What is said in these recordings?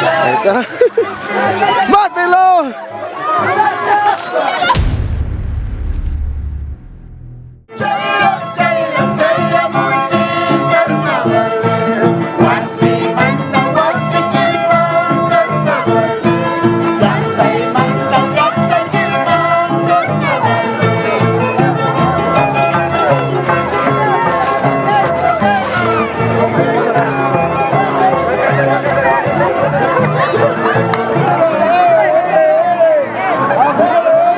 Ahí está. ¡Mátelo!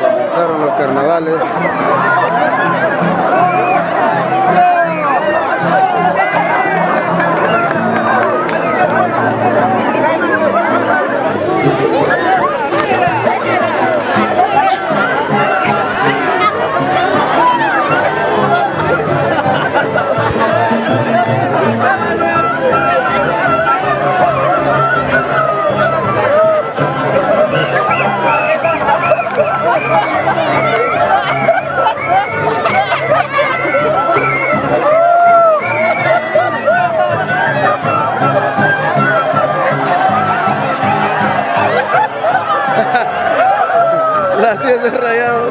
Comenzaron los carnavales. Las tías se rayaron.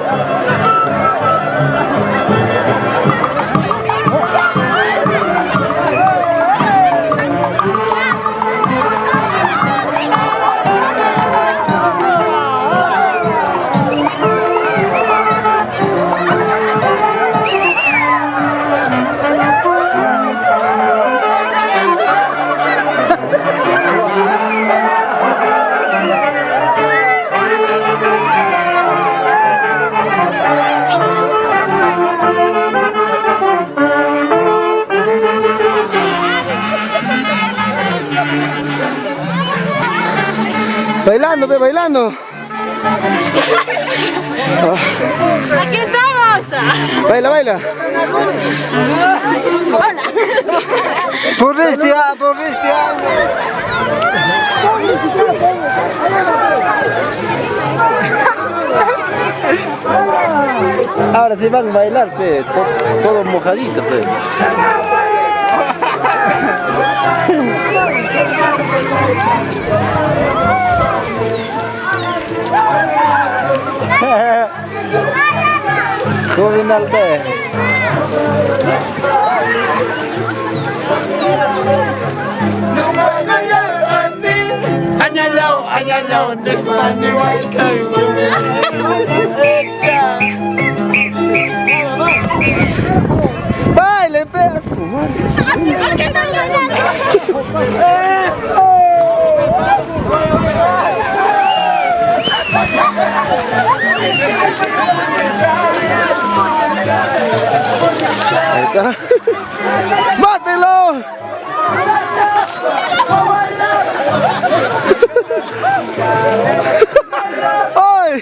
Bailando, ve, bailando. Aquí estamos. Baila, baila. Hola. Por este año. Ahora se van a bailar, pe, todo mojadito, pe. Joven alpe. Añañao, Nespani, Wachkayo. Baile, pedazo. ¿Por qué están bailando? Ahí está. ¡Mátelo! ¡Ay!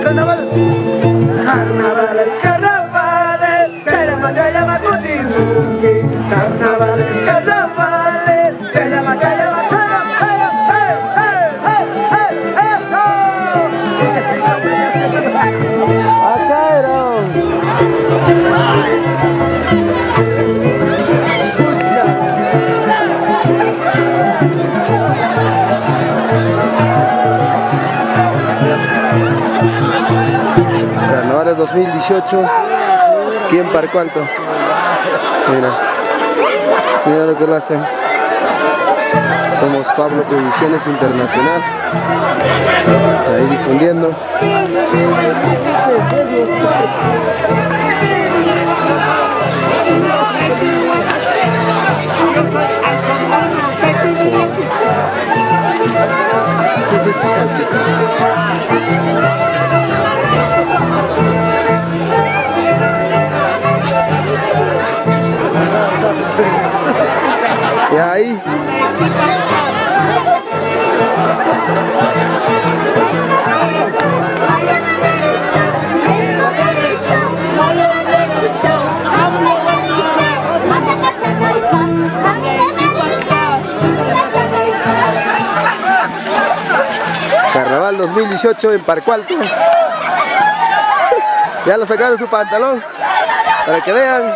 Carnavales, carnavales, carnavales, se llama Cutirungi. Carnavales, carnavales, se llama Acá era. Carnavales 2018, aquí en Parco Alto. Mira lo que lo hacen. Somos Pablo Producciones Internacional. Ahí difundiendo. Y ahí. Carnaval 2018 en Parco Alto. Ya lo sacaron su pantalón para que vean.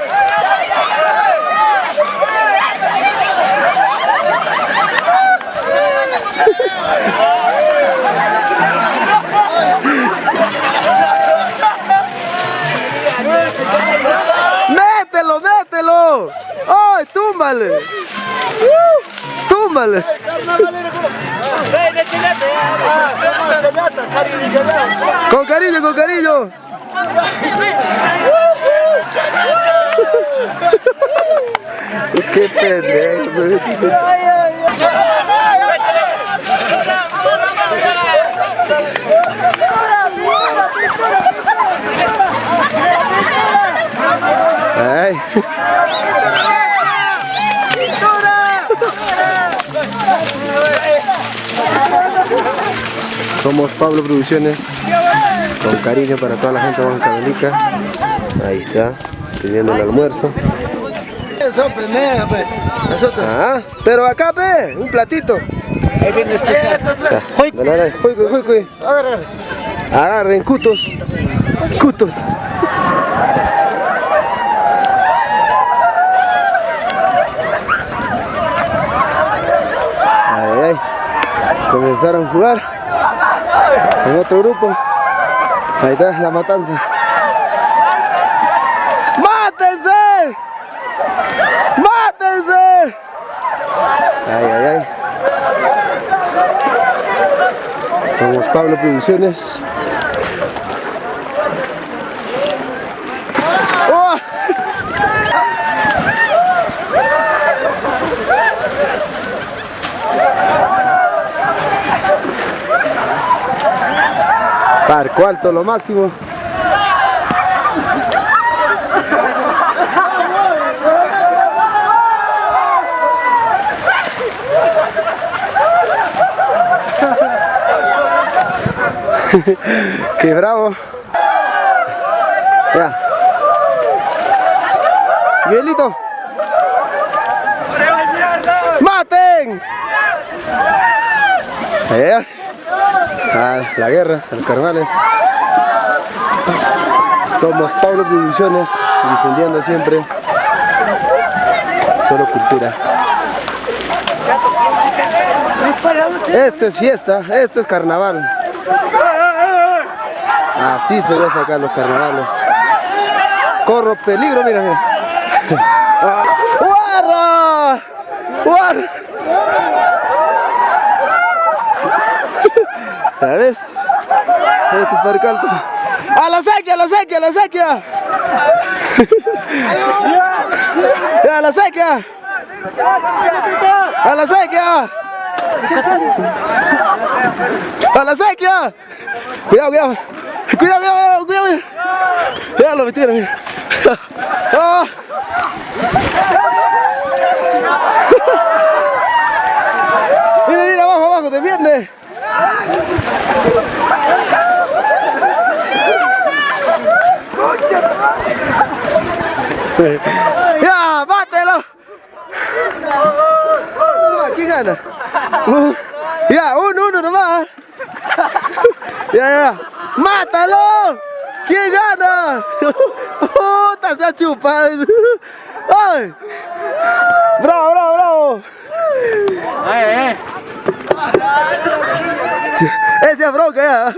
¡Ay, túmbale! ¡Túmbale! Con cariño, con cariño. Qué pendejo. Ay. Somos Pablo Producciones, con cariño para toda la gente de Huancavelica. Ahí está, pidiendo el almuerzo. Ah, pero acá ve, un platito. Ahí viene especial. Dale, dale, agarren, cutos. Cutos. Ay, ay. Comenzaron a jugar en otro grupo. Ahí está la matanza. ¡Mátense! ¡Mátense! Ay, ay, ay. Somos Pablo Producciones. ¡Oh! Parco alto, lo máximo. ¡Qué bravo! Ya. Miguelito. ¡Maten! Allá. Ah, la guerra, los carnavales. Somos Pablo Producciones, difundiendo siempre solo cultura. Esto es fiesta, esto es carnaval. Así se goza acá los carnavales. Corro peligro, mira, mira. ¡Guarda! ¡Guarda! ¿Ya ves? Este es Parco Alto. ¡A la sequía, a la sequía, a la sequía! ¡A la sequía! ¡A la sequía! ¡A la sequía! Cuidado, cuidado. Cuidado, cuidado, cuidado. Ya lo metieron, mira. ¡Oh! Mira, mira, abajo, abajo, defiende. ¡Ya, bátelo! ¿Quién gana? Ya, uno nomás. Ya. ¡Mátalo! ¿Quién gana? ¡Puta, se ha chupado! ¡Ay! ¡Bravo, bravo, bravo! Ese es bronca ya.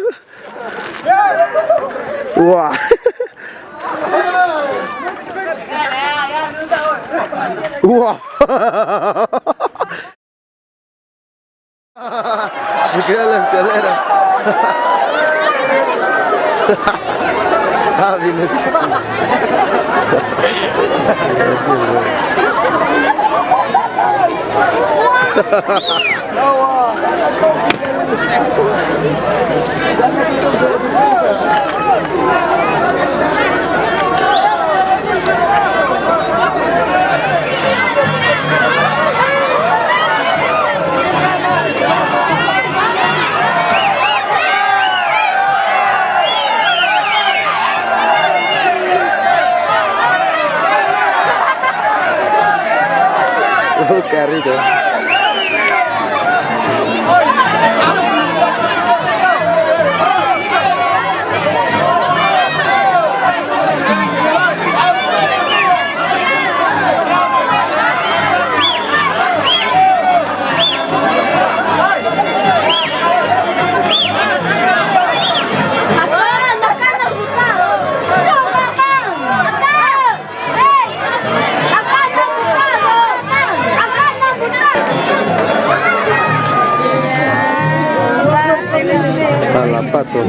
¡Guau! ¡Guau! Se queda en la escalera. Ah, vienes. Carrito. Acá rato.